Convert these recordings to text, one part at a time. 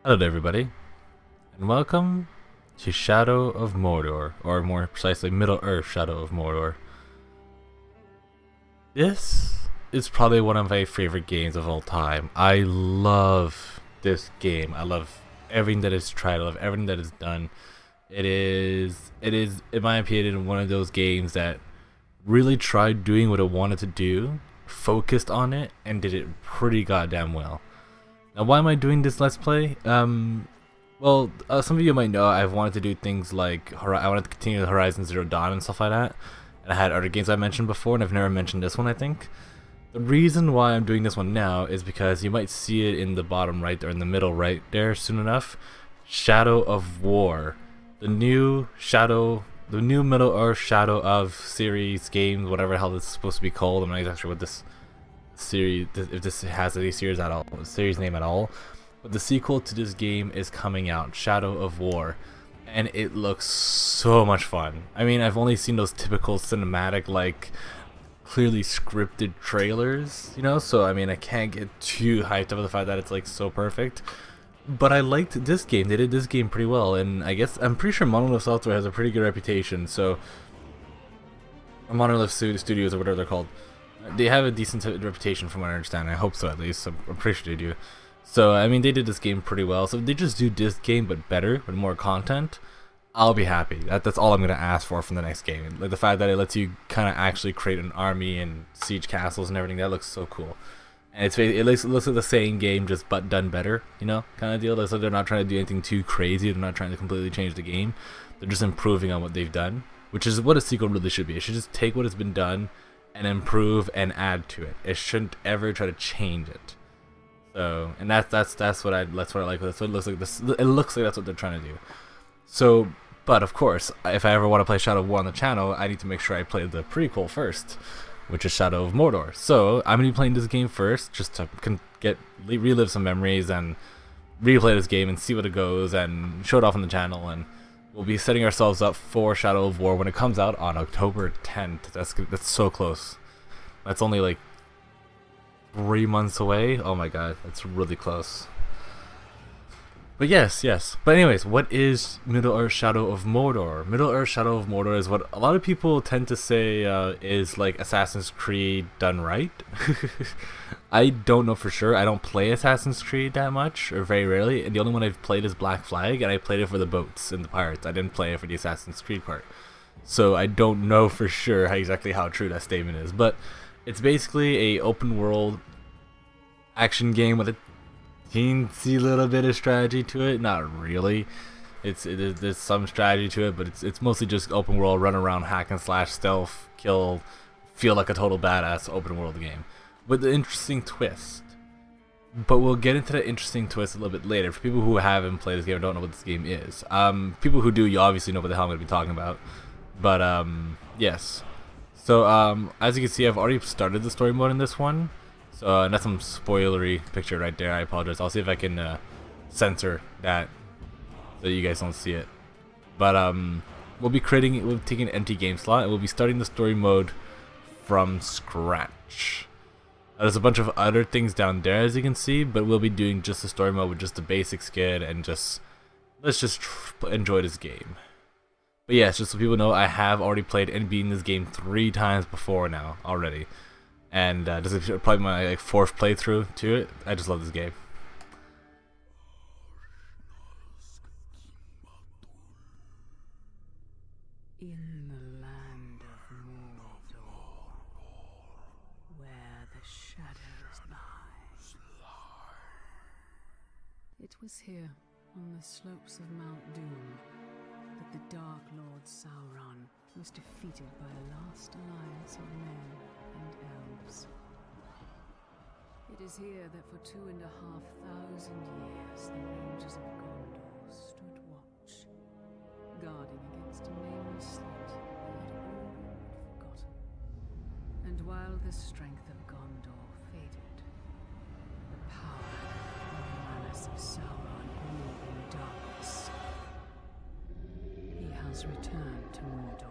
Hello there, everybody, and welcome to Shadow of Mordor, or more precisely, Middle-earth Shadow of Mordor. This is probably one of my favorite games of all time. I love this game. I love everything that it's tried. I love everything that it's done. It is, in my opinion, one of those games that really tried doing what it wanted to do, focused on it, and did it pretty goddamn well. Now, why am I doing this Let's Play? Some of you might know I've wanted to do things like I wanted to continue Horizon Zero Dawn and stuff like that, and I had other games I mentioned before, and I've never mentioned this one. I think the reason why I'm doing this one now is because you might see it in the bottom right or in the middle right there soon enough. Shadow of War, the new Middle-earth Shadow of series games, whatever the hell this is supposed to be called. I'm not exactly sure what this series, if this has any series at all, series name at all, but the sequel to this game is coming out, Shadow of War, and it looks so much fun. I mean, I've only seen those typical cinematic, like clearly scripted trailers, you know, so I mean I can't get too hyped over the fact that it's like so perfect, but I liked this game. They did this game pretty well, and I'm pretty sure Monolith Software has a pretty good reputation, so Monolith Studios or whatever they're called, they have a decent reputation from what I understand. I hope so, at least. I'm pretty sure they do. So, I mean, they did this game pretty well. So if they just do this game but better, with more content, I'll be happy. That's all I'm going to ask for from the next game. Like the fact that it lets you kind of actually create an army and siege castles and everything, that looks so cool. And it looks like the same game, just but done better, you know, kind of deal. So they're not trying to do anything too crazy. They're not trying to completely change the game. They're just improving on what they've done, which is what a sequel really should be. It should just take what has been done and improve and add to it. It shouldn't ever try to change it. So, and that's what I like. That's what it looks like. It looks like that's what they're trying to do. So, but of course, if I ever want to play Shadow of War on the channel, I need to make sure I play the prequel first, which is Shadow of Mordor. So I'm gonna be playing this game first, just to relive some memories and replay this game and see what it goes and show it off on the channel. And we'll be setting ourselves up for Shadow of War when it comes out on October 10th. That's so close. That's only like 3 months away. Oh my god, that's really close. But yes. But anyways, what is Middle-earth Shadow of Mordor? Middle-earth Shadow of Mordor is what a lot of people tend to say is like Assassin's Creed done right. I don't know for sure. I don't play Assassin's Creed that much, or very rarely. And the only one I've played is Black Flag, and I played it for the boats and the pirates. I didn't play it for the Assassin's Creed part. So I don't know for sure exactly how true that statement is. But it's basically a open world action game with a teensy little bit of strategy to it. Not really. There's some strategy to it, but it's mostly just open world, run around, hack and slash, stealth, kill, feel like a total badass open world game with an interesting twist. But we'll get into that interesting twist a little bit later. For people who haven't played this game or don't know what this game is, people who do, you obviously know what the hell I'm going to be talking about. But yes. So as you can see, I've already started the story mode in this one. So that's some spoilery picture right there. I apologize. I'll see if I can censor that so you guys don't see it. But we'll taking an empty game slot, and we'll be starting the story mode from scratch. There's a bunch of other things down there, as you can see, but we'll be doing just the story mode with just the basic skid, and let's just enjoy this game. But yes, just so people know, I have already played and beaten this game 3 times before now already, and this is probably my 4th playthrough to it. I just love this game. In the land of Mordor, where the shadows lie. It was here, on the slopes of Mount Doom, that the Dark Lord Sauron was defeated by a last alliance of men and elves. It is here that for 2,500 years the rangers of Gondor stood watch, guarding against a nameless threat they had all forgotten. And while the strength of Gondor faded, the power and malice of Sauron grew in darkness. He has returned to Mordor.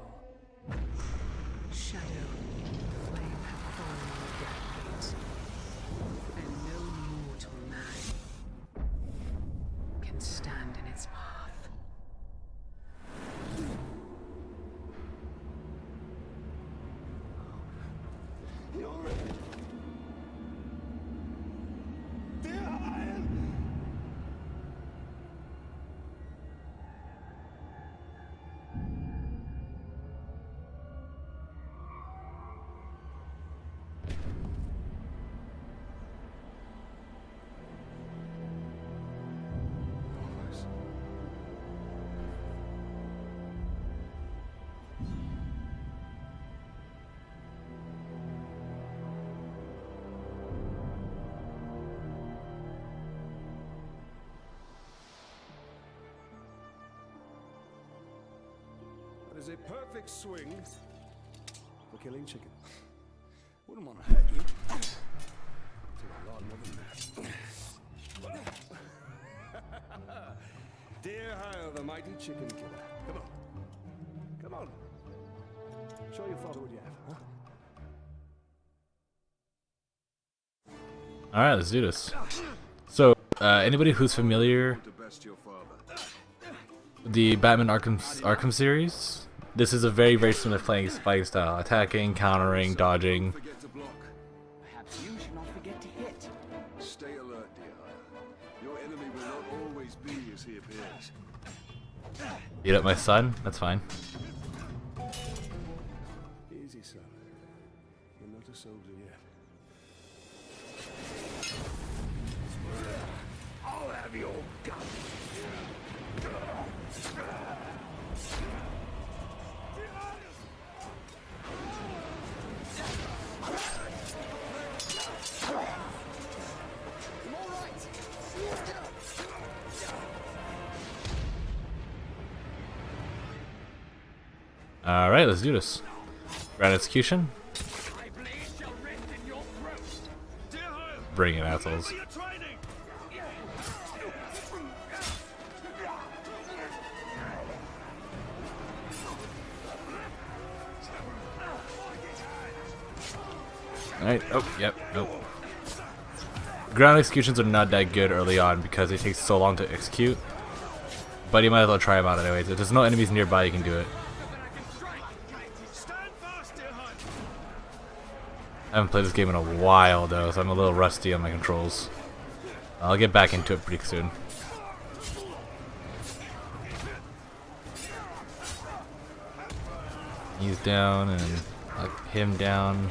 Shadow, the flame hath fallen on the black gate, and no mortal man can is a perfect swing for killing chicken. Wouldn't want to hurt you. Do a lot more than that. Dear Hyle, the mighty chicken killer. Come on. Come on. Show your father what you have, huh? All right, let's do this. So, anybody who's familiar with the Batman Arkham series, this is a very, very similar fighting style: attacking, countering, dodging. Perhaps you should not forget to hit. Stay alert, dear Hyle. Your enemy will not always be as he appears. Beat up my son. That's fine. Easy, son. You're not a soldier yet. I'll have your gun. All right, let's do this. Grand execution. Bring it, assholes. Alright, oh, yep, nope. Ground executions are not that good early on because it takes so long to execute. But you might as well try them out anyways. If there's no enemies nearby, you can do it. I haven't played this game in a while though, so I'm a little rusty on my controls. I'll get back into it pretty soon. He's down and him down.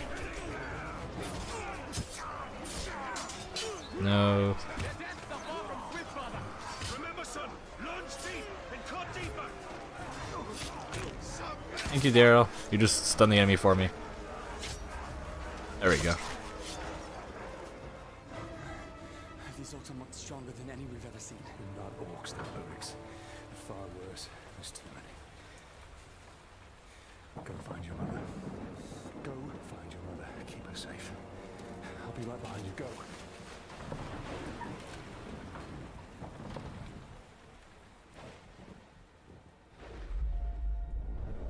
No. Thank you, Daryl. You just stunned the enemy for me. There we go. These orcs are much stronger than any we've ever seen. They're not orcs, they're lyrics. They're far worse. There's too many. Go find your mother. Go find your mother. Keep her safe. I'll be right behind you. Go.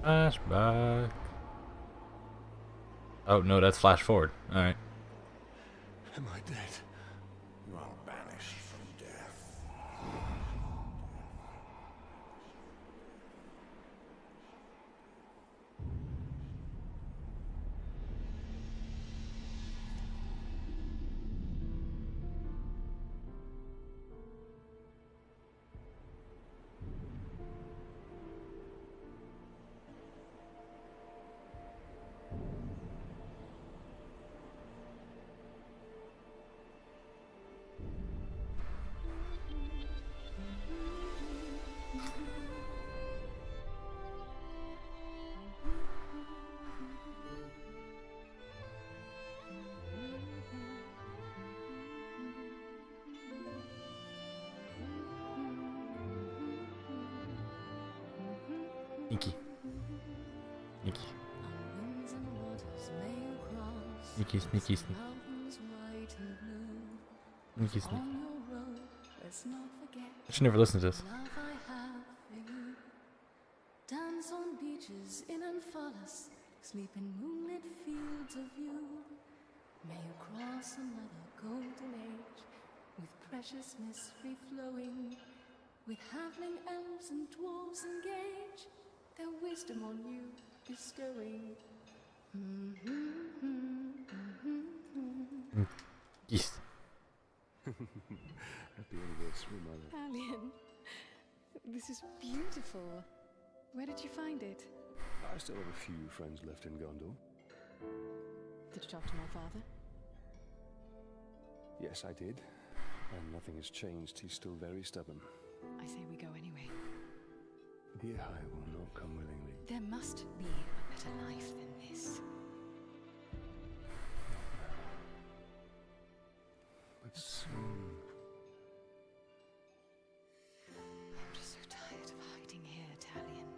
Flashback. Oh no, that's flash forward. All right. Am I dead? You are banished from death. Sneaky. Sneaky. Sneaky, sneaky, sneaky. Sneaky, sneaky. I should never listen to this. Dance on beaches in and us, sleep in moonlit fields of view. May you cross another golden age, with precious mystery flowing, with halfling elves and dwarves engage, their wisdom on you bestowing. Yes. Happy anniversary, mother. Alien, this is beautiful. Where did you find it? I still have a few friends left in Gondor. Did you talk to my father? Yes, I did. And nothing has changed. He's still very stubborn. I say we go anyway. Dear High will not come willingly. There must be a better life than this. But soon. I'm just so tired of hiding here, Talion.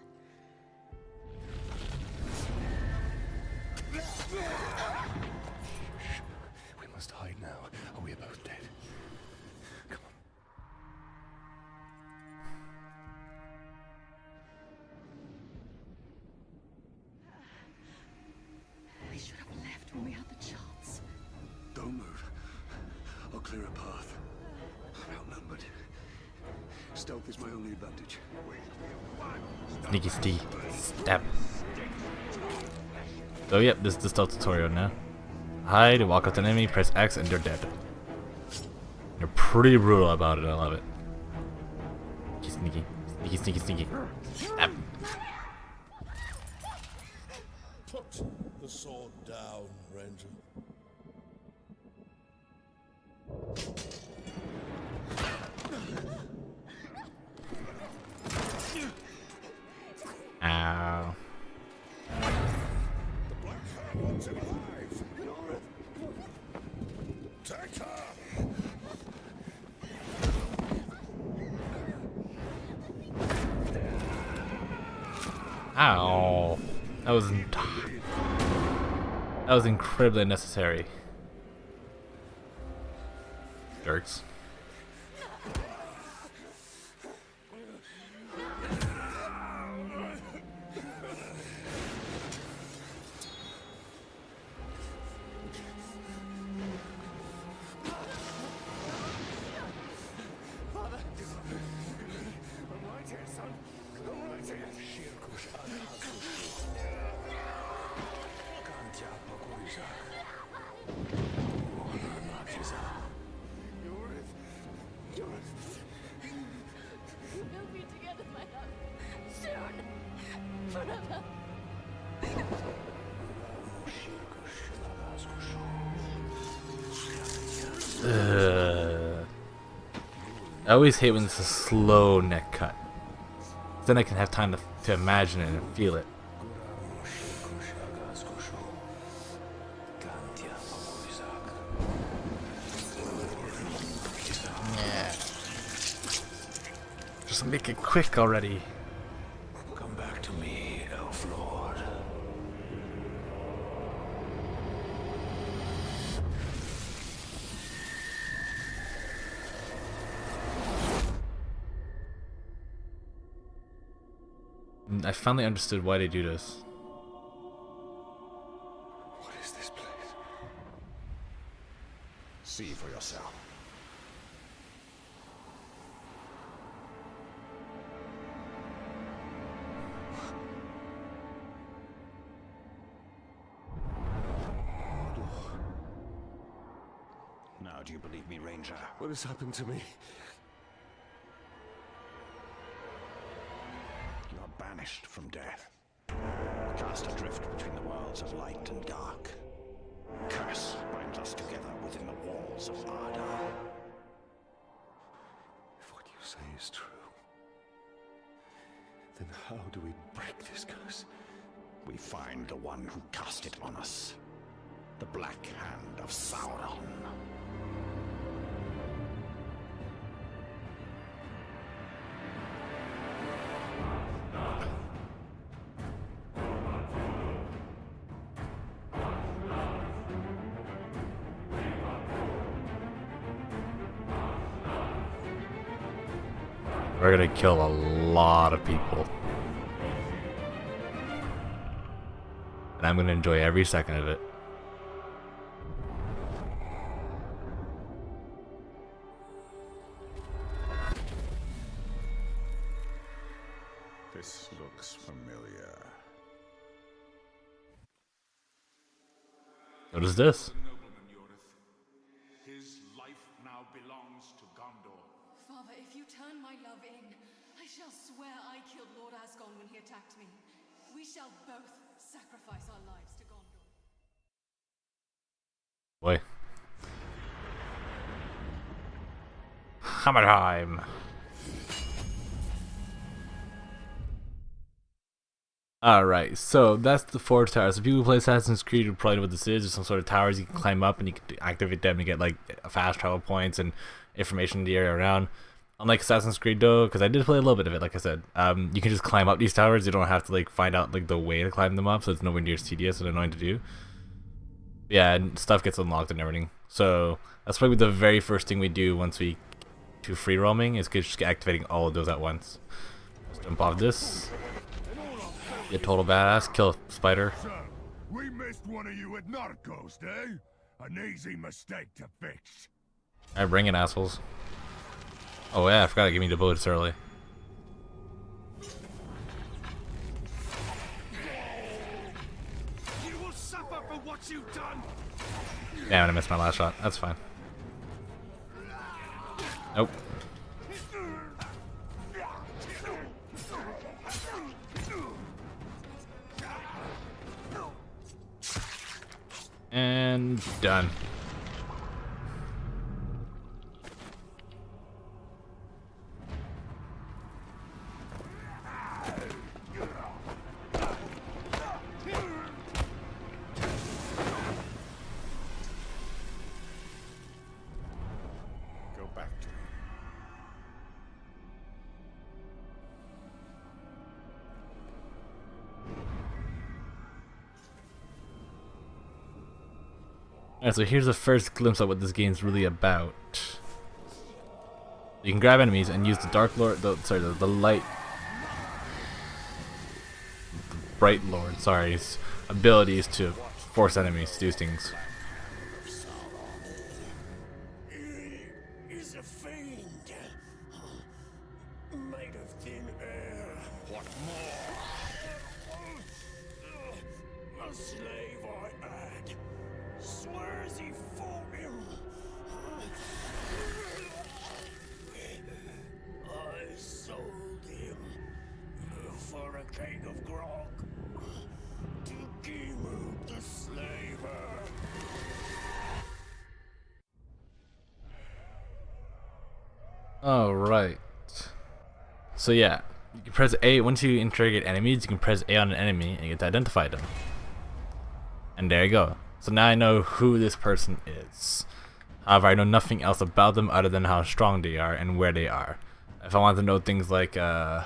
Stealth is my only advantage. Sneaky Steve. Stab. So yep, this is the stealth tutorial now. Hide, walk up to an enemy, press X, and they're dead. They're pretty brutal about it, I love it. Sneaky, sneaky, sneaky, sneaky. Stab. Put the sword down, Ranger. Ow. The Black Hound's alive. Take her. Ow. That was incredibly unnecessary. Jerks. We'll be together, my love. Soon. Forever. I always hate when it's a slow neck cut. Then I can have time to imagine it and feel it. Yeah. Just make it quick already. Come back to me, Elf Lord. I finally understood why they do this. What is this place? See for yourself. Now, do you believe me, Ranger? What has happened to me? You are banished from death. Cast adrift between the worlds of light and dark. Curse binds us together within the walls of Mordor. If what you say is true, then how do we break this curse? We find the one who cast it on us. The Black Hand of Sauron. We're gonna kill a lot of people. And I'm gonna enjoy every second of it. This looks familiar. What is this? Nobleman Yorith. His life now belongs to Gondor. Father, if you turn my love in, I shall swear I killed Lord Asgon when he attacked me. We shall both sacrifice our lives to Gondor. Boy. Hammer time. Alright, so that's the Forge Tower. So people who play Assassin's Creed will probably know what this is. There's some sort of towers you can climb up and you can activate them to get like fast travel points and information in the area around. Unlike Assassin's Creed though, because I did play a little bit of it, like I said, you can just climb up these towers. You don't have to like find out like the way to climb them up, so it's nowhere near as tedious and annoying to do. Yeah, and stuff gets unlocked and everything. So that's probably the very first thing we do once we do free roaming is just activating all of those at once. Let's jump off this. Be a total badass. Kill a spider. So, we missed one of you at Narcos, eh? An easy mistake to fix. Alright, bring it, assholes. Oh yeah, I forgot to give me the bullets early. You will suffer for what you've done. Damn, I missed my last shot. That's fine. Nope. And done. Go back to him. Alright, so here's the first glimpse of what this game's really about. You can grab enemies and use the Dark Lord, the light, the Bright Lord, sorry's abilities to force enemies to do things. He is a fiend, made of thin air. What more? A slave I had. Swears he fought him. I sold him for a keg of grog to Gimu the slaver. Alright. So yeah, you can press A, once you interrogate enemies, you can press A on an enemy and you get to identify them. And there you go. So now I know who this person is. However, I know nothing else about them other than how strong they are and where they are. If I want to know things like their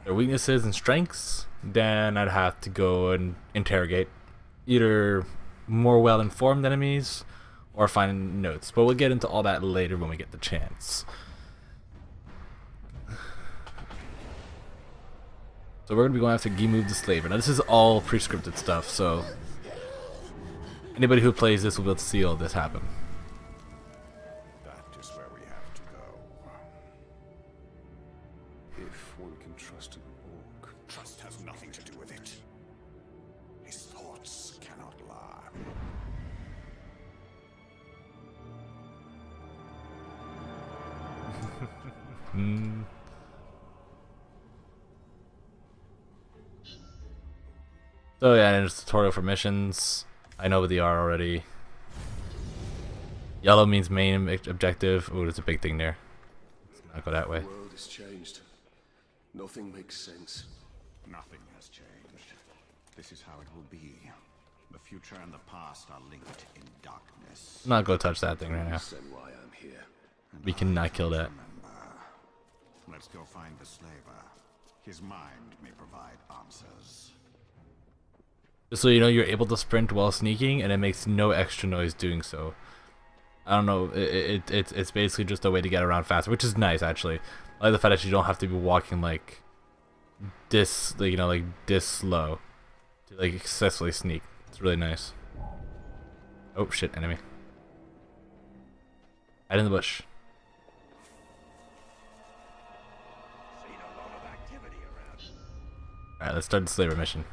weaknesses and strengths, then I'd have to go and interrogate either more well-informed enemies or find notes. But we'll get into all that later when we get the chance. So we're going to be going after Gimu the Slaver. Now this is all pre-scripted stuff, so anybody who plays this will be able to see all this happen. That is where we have to go. If one can trust an orc. Trust has nothing to do with it. His thoughts cannot lie. So yeah, and there's a tutorial for missions. I know what they are already. Yellow means main objective. Oh, there's a big thing there. Let's not go that way. The world has changed. Nothing makes sense. Nothing has changed. This is how it will be. The future and the past are linked in darkness. I'm not gonna touch that thing right now. Understand why I'm here. We cannot kill that. Let's go find the slaver. His mind may provide answers. Just so you know, you're able to sprint while sneaking, and it makes no extra noise doing so. I don't know. It's basically just a way to get around faster, which is nice actually. I like the fact that you don't have to be walking like this, like, you know, like this slow to like successfully sneak. It's really nice. Oh shit, enemy! Hide in the bush. Alright, let's start the slaver mission.